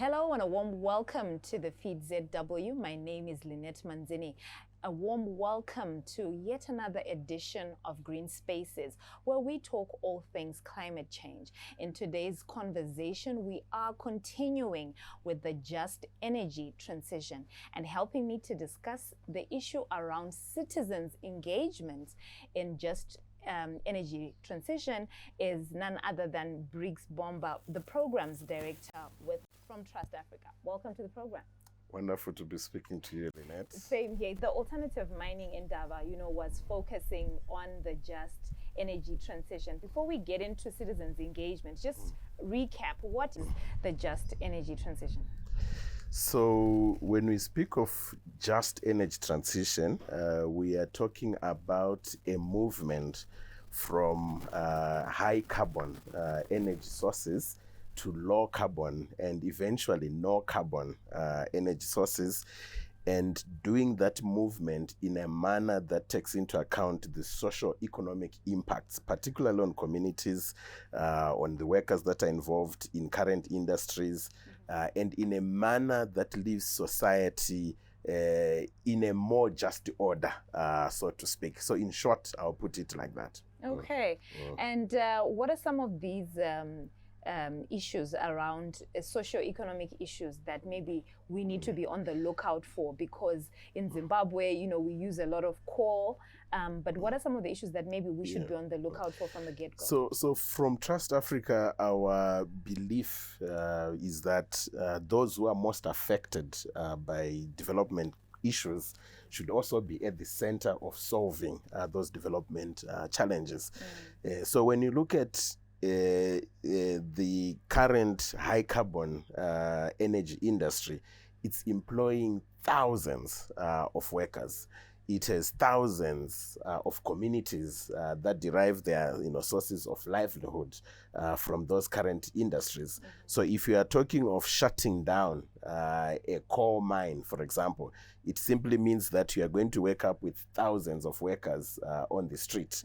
Hello and a warm welcome to the Feed ZW. My name is Lynette Manzini. A warm welcome to yet another edition of Green Spaces, where we talk all things climate change. In today's conversation, we are continuing with the just energy transition, and helping me to discuss the issue around citizens' engagement in just energy transition is none other than Briggs Bomba, the programs director from Trust Africa. Welcome to the program. Wonderful to be speaking to you, Lynette. Same here. The alternative mining endeavor, was focusing on the just energy transition. Before we get into citizens' engagement, just recap, what is the just energy transition? So when we speak of just energy transition, we are talking about a movement from high carbon energy sources to low carbon and eventually no carbon energy sources, and doing that movement in a manner that takes into account the socio-economic impacts, particularly on communities, on the workers that are involved in current industries, and in a manner that leaves society in a more just order, so to speak. So in short, I'll put it like that. Okay. And what are some of these issues around socio-economic issues that maybe we need to be on the lookout for? Because in Zimbabwe, we use a lot of coal, but what are some of the issues that maybe we should be on the lookout for from the get-go? So from Trust Africa, our belief is that those who are most affected by development issues should also be at the center of solving those development challenges. So when you look at the current high carbon energy industry, it's employing thousands of workers. It has thousands of communities that derive their sources of livelihood from those current industries. So if you are talking of shutting down a coal mine, for example, it simply means that you are going to wake up with thousands of workers on the street.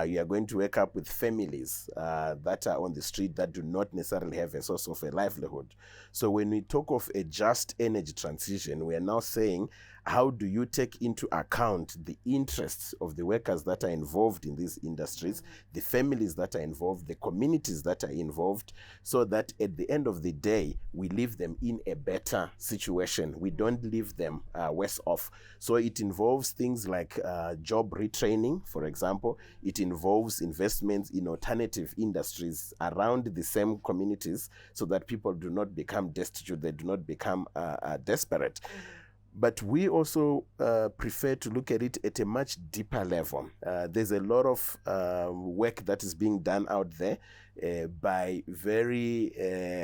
You are going to wake up with families that are on the street that do not necessarily have a source of a livelihood. So when we talk of a just energy transition, we are now saying, how do you take into account the interests of the workers that are involved in these industries, the families that are involved, the communities that are involved, so that at the end of the day, we leave them in a better situation. We don't leave them worse off. So it involves things like job retraining, for example. It involves investments in alternative industries around the same communities so that people do not become destitute, they do not become desperate. But we also prefer to look at it at a much deeper level. There's a lot of work that is being done out there by very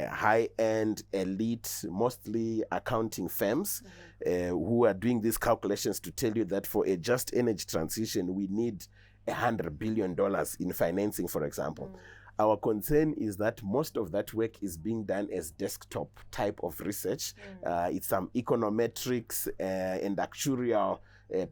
high-end, elite, mostly accounting firms who are doing these calculations to tell you that for a just energy transition, we need $100 billion in financing, for example. Our concern is that most of that work is being done as desktop type of research. It's some econometrics and actuarial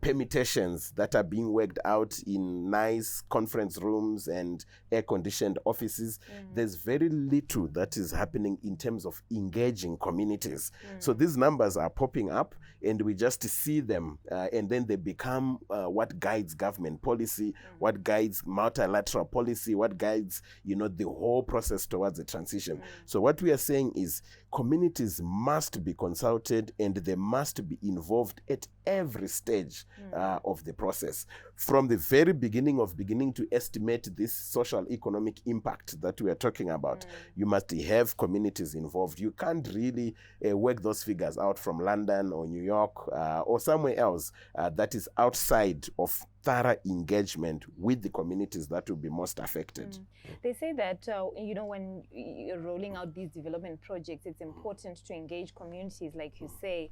permutations that are being worked out in nice conference rooms and air-conditioned offices. There's very little that is happening in terms of engaging communities. So these numbers are popping up, and we just see them, and then they become what guides government policy, what guides multilateral policy, what guides the whole process towards the transition. So what we are saying is communities must be consulted, and they must be involved at every stage of the process. From the very beginning to estimate this social economic impact that we are talking about, you must have communities involved. You can't really work those figures out from London or New York or somewhere else that is outside of thorough engagement with the communities that will be most affected. They say that, when you're rolling out these development projects, it's important to engage communities, like you say,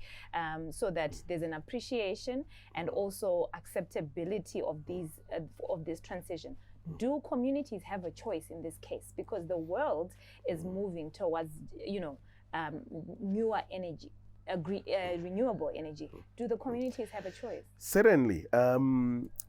so that there's an appreciation and also acceptability of this transition. Do communities have a choice in this case? Because the world is moving towards, newer energy. Renewable energy. Do the communities have a choice? Certainly.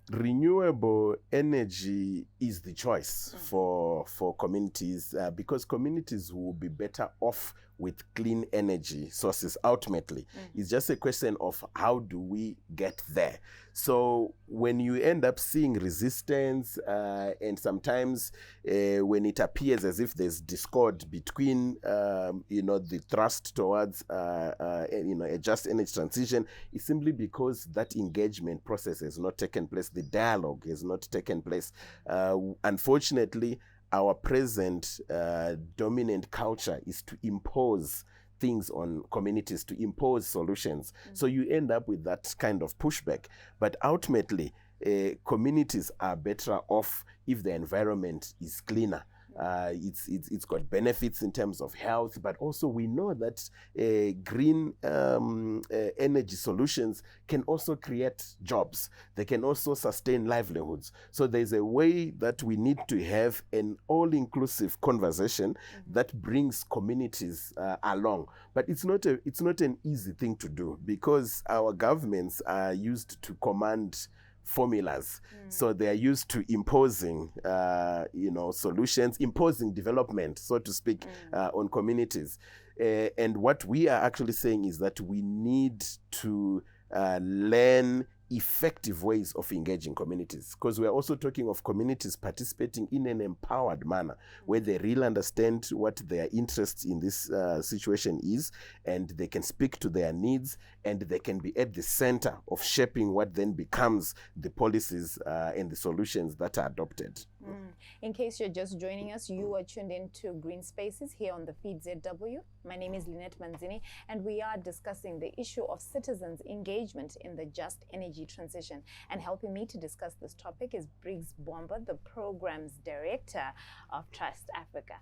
Renewable energy is the choice for communities because communities will be better off with clean energy sources ultimately. It's just a question of how do we get there. So when you end up seeing resistance and sometimes when it appears as if there's discord between the thrust towards a just energy transition, it's simply because that engagement process has not taken place, the dialogue has not taken place. Unfortunately, our present dominant culture is to impose things on communities, to impose solutions. So you end up with that kind of pushback. But ultimately, communities are better off if the environment is cleaner. It's got benefits in terms of health, but also we know that green energy solutions can also create jobs. They can also sustain livelihoods. So there's a way that we need to have an all-inclusive conversation that brings communities along. But it's not an easy thing to do, because our governments are used to command formulas. So they are used to imposing, solutions, imposing development, so to speak, on communities. And what we are actually saying is that we need to learn effective ways of engaging communities, because we are also talking of communities participating in an empowered manner, where they really understand what their interest in this situation is, and they can speak to their needs, and they can be at the center of shaping what then becomes the policies and the solutions that are adopted. In case you're just joining us, you are tuned into Green Spaces here on the Feed ZW. My name is Lynette Manzini, and we are discussing the issue of citizens' engagement in the just energy transition. And helping me to discuss this topic is Briggs Bomba, the Programs Director of Trust Africa.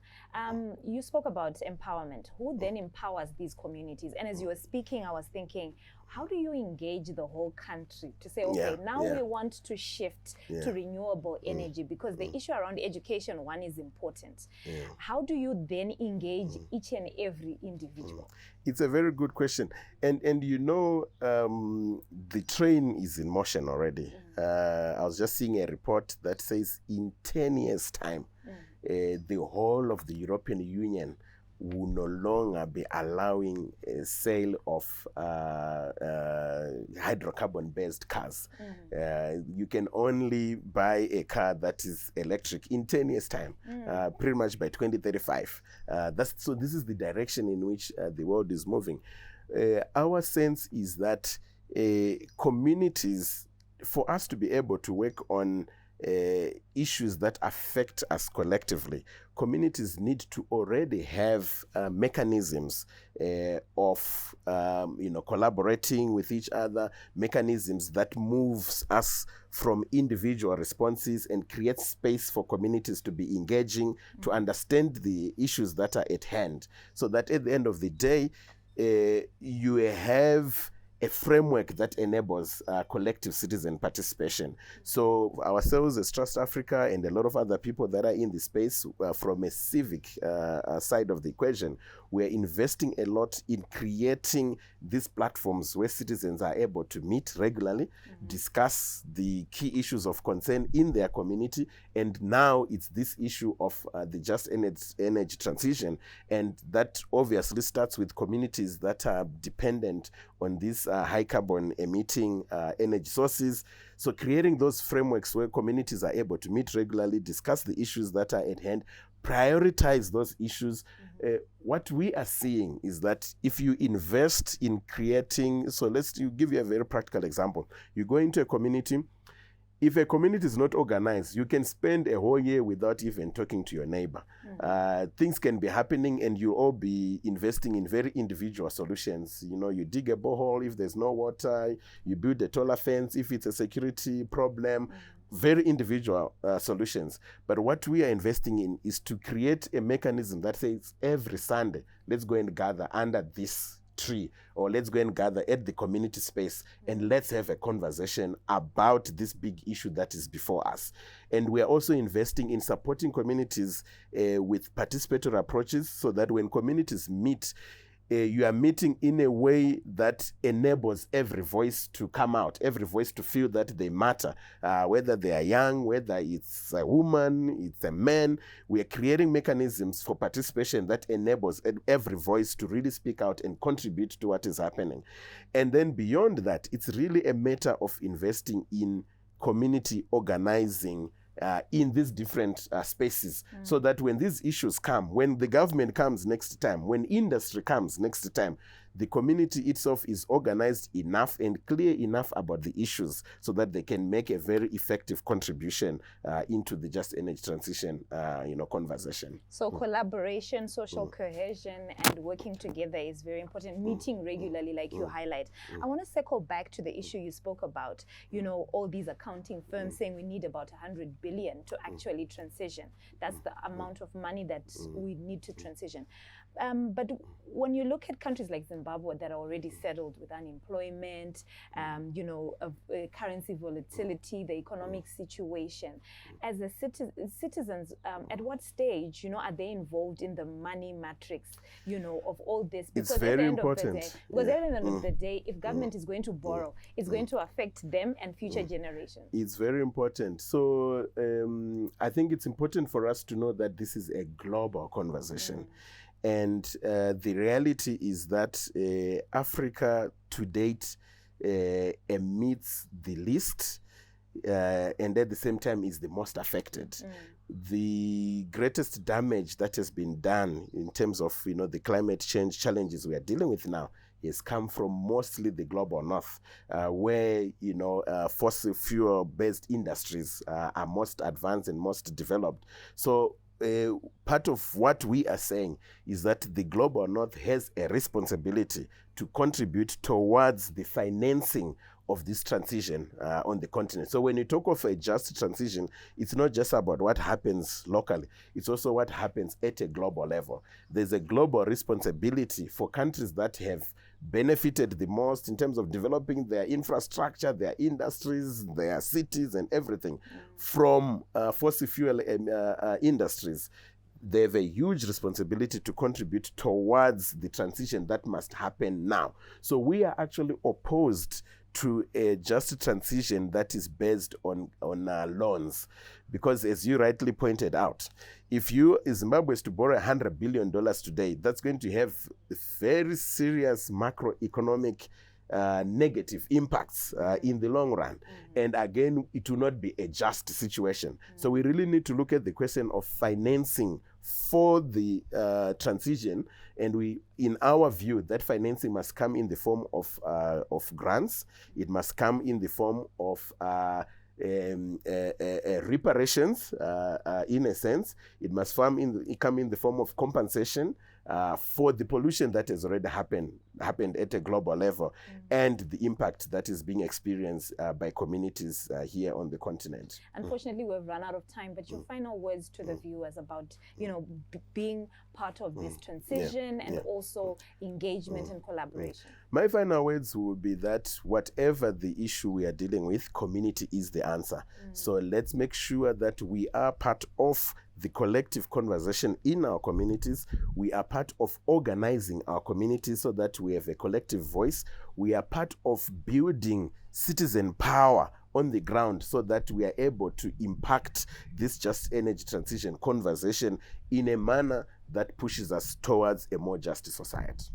You spoke about empowerment. Who then empowers these communities? And as you were speaking, I was thinking, how do you engage the whole country to say, okay, we want to shift to renewable energy, because the issue around education, one, is important. How do you then engage each and every individual? It's a very good question. And the train is in motion already. I was just seeing a report that says in 10 years' time, the whole of the European Union will no longer be allowing a sale of hydrocarbon-based cars. You can only buy a car that is electric in 10 years' time, pretty much by 2035. So this is the direction in which the world is moving. Our sense is that communities, for us to be able to work on issues that affect us collectively, communities need to already have mechanisms of collaborating with each other, mechanisms that moves us from individual responses and create space for communities to be engaging, to understand the issues that are at hand, so that at the end of the day, you have a framework that enables collective citizen participation. So ourselves as Trust Africa and a lot of other people that are in the space from a civic side of the equation, we're investing a lot in creating these platforms where citizens are able to meet regularly, discuss the key issues of concern in their community. And now it's this issue of the just energy transition. And that obviously starts with communities that are dependent on these high carbon emitting energy sources. So creating those frameworks where communities are able to meet regularly, discuss the issues that are at hand, prioritize those issues. What we are seeing is that if you invest in creating, so give you a very practical example. You go into a community. If a community is not organized, you can spend a whole year without even talking to your neighbor. Things can be happening and you all be investing in very individual solutions. You dig a borehole if there's no water, you build a taller fence if it's a security problem, very individual solutions. But what we are investing in is to create a mechanism that says every Sunday, let's go and gather under this tree, or let's go and gather at the community space and let's have a conversation about this big issue that is before us. And we are also investing in supporting communities with participatory approaches, so that when communities meet, you are meeting in a way that enables every voice to come out, every voice to feel that they matter, whether they are young, whether it's a woman, it's a man. We are creating mechanisms for participation that enables every voice to really speak out and contribute to what is happening. And then beyond that, it's really a matter of investing in community organizing in these different spaces, so that when these issues come, when the government comes next time, when industry comes next time, the community itself is organized enough and clear enough about the issues so that they can make a very effective contribution into the just energy transition conversation. So collaboration, social cohesion, and working together is very important. Meeting regularly, like you highlight. I want to circle back to the issue you spoke about, all these accounting firms saying we need about 100 billion to actually transition. That's the amount of money that we need to transition. But when you look at countries like Zimbabwe that are already settled with unemployment, currency volatility, the economic situation, as a citizens, at what stage, are they involved in the money matrix, of all this? Because it's very important. At the end of the day, if government is going to borrow, it's going to affect them and future generations. It's very important. So I think it's important for us to know that this is a global conversation. And the reality is that Africa to date emits the least and at the same time is the most affected. The greatest damage that has been done in terms of the climate change challenges we are dealing with now has come from mostly the global north, where fossil fuel based industries are most advanced and most developed. So part of what we are saying is that the global north has a responsibility to contribute towards the financing of this transition on the continent. So when you talk of a just transition, it's not just about what happens locally, it's also what happens at a global level. There's a global responsibility for countries that have benefited the most in terms of developing their infrastructure, their industries, their cities and everything from fossil fuel industries. They have a huge responsibility to contribute towards the transition that must happen now. So we are actually opposed to a just transition that is based on loans. Because as you rightly pointed out, if Zimbabwe is to borrow $100 billion today, that's going to have very serious macroeconomic negative impacts in the long run. And again, it will not be a just situation. So we really need to look at the question of financing for the transition, and in our view, that financing must come in the form of grants. It must come in the form of reparations, in a sense. It must come in the form of compensation for the pollution that has already happened at a global level, and the impact that is being experienced by communities here on the continent. Unfortunately, we've run out of time, but your final words to the viewers about being part of this transition and also engagement and collaboration. My final words would be that whatever the issue we are dealing with, community is the answer. So let's make sure that we are part of the collective conversation in our communities. We are part of organizing our communities so that we have a collective voice. We are part of building citizen power on the ground so that we are able to impact this just energy transition conversation in a manner that pushes us towards a more just society.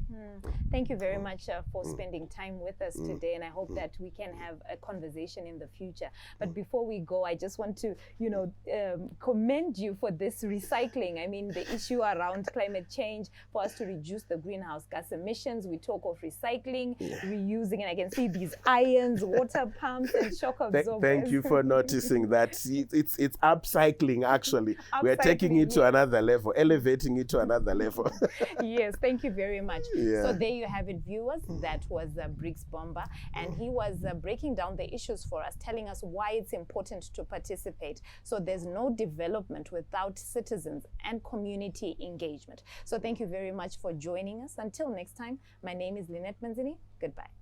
Thank you very much for spending time with us today, and I hope that we can have a conversation in the future. But before we go, I just want to, commend you for this recycling. I mean, the issue around climate change, for us to reduce the greenhouse gas emissions, we talk of recycling, reusing, and I can see these irons, water pumps, and shock absorbers. Thank you for noticing that. It's upcycling, actually. We are taking it to another level, elevating it to another level. Yes, thank you very much. So there you have it, viewers. That was Briggs Bomba, and he was breaking down the issues for us, telling us why it's important to participate. So there's no development without citizens and community engagement. So thank you very much for joining us. Until next time, my name is Lynette Manzini. Goodbye.